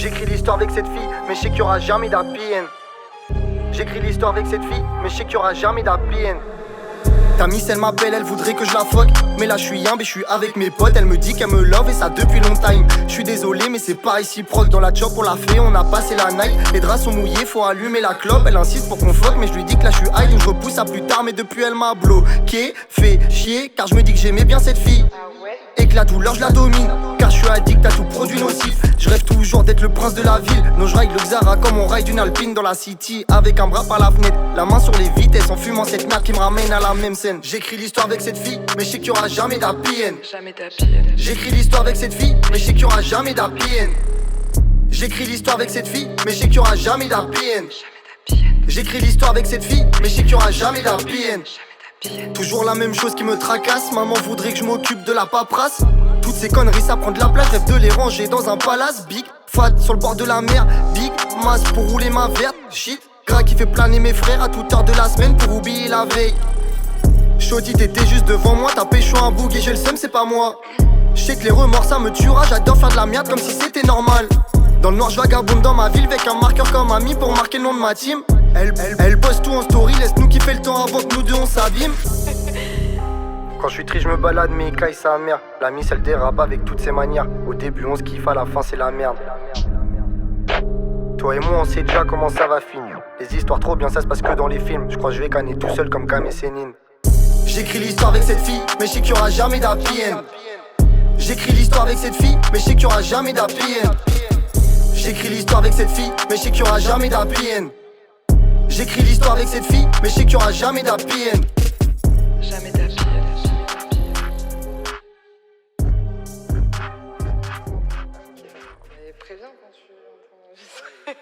J'écris l'histoire avec cette fille, mais je sais qu'il y aura jamais d'happy end. J'écris l'histoire avec cette fille, mais je sais qu'il y aura jamais d'happy end. Ta miss elle m'appelle, elle voudrait que je la fuck. Mais là je suis humble et je suis avec mes potes. Elle me dit qu'elle me love et ça depuis longtemps. Je suis désolé mais c'est pas réciproque. Dans la job on l'a fait, on a passé la night. Les draps sont mouillés, faut allumer la clope. Elle insiste pour qu'on fuck mais je lui dis que là je suis high. Donc je repousse à plus tard mais depuis elle m'a bloqué. Fait chier car je me dis que j'aimais bien cette fille. Et que la douleur je la domine. Car je suis addict à tout produit nocif. Je rêve toujours d'être le prince de la ville. Non je ride le Xara comme on ride une Alpine dans la city. Avec un bras par la fenêtre, la main sur les vitesses. En fumant cette merde qui me ramène à la même scène. J'écris l'histoire avec cette fille, mais je sais qu'il y aura jamais d'happy end. J'écris l'histoire avec cette fille, mais je sais qu'il y aura jamais d'happy end. J'écris l'histoire avec cette fille, mais je sais qu'il y aura jamais d'happy end. J'écris l'histoire avec cette fille, mais je sais qu'il y aura jamais d'happy end. Toujours la même chose qui me tracasse. Maman voudrait que je m'occupe de la paperasse. Toutes ces conneries ça prend de la place. Rêve de les ranger dans un palace. Big fat sur le bord de la mer. Big masse pour rouler ma verte. Shit gras qui fait planer mes frères à toute heure de la semaine pour oublier la veille. Shorty t'étais juste devant moi. T'as pécho un boug et j'ai le seum c'est pas moi. J'sais que les remords ça me tuera. J'adore faire de la merde comme si c'était normal. Dans le noir je vagabonde dans ma ville avec un marqueur comme ami pour marquer le nom de ma team. Elle bosse tout en story, laisse-nous kiffer le temps avant que nous deux on s'abîme. Quand je suis triste je me balade mais il caille sa mère. La miss elle dérape avec toutes ses manières. Au début on se kiffe, à la fin c'est la merde. Toi et moi on sait déjà comment ça va finir. Les histoires trop bien ça se passe que dans les films. Je crois que je vais canner tout seul comme Cam et Sénine. J'écris l'histoire avec cette fille mais je sais qu'il y aura jamais d'happy end. J'écris l'histoire avec cette fille mais je sais qu'il y aura jamais d'happy end. J'écris l'histoire avec cette fille mais je sais qu'il y aura jamais d'happy end. J'écris l'histoire avec cette fille, mais je sais qu'il y aura jamais d'happy end. Jamais d'happy end. Préviens quand tu entends.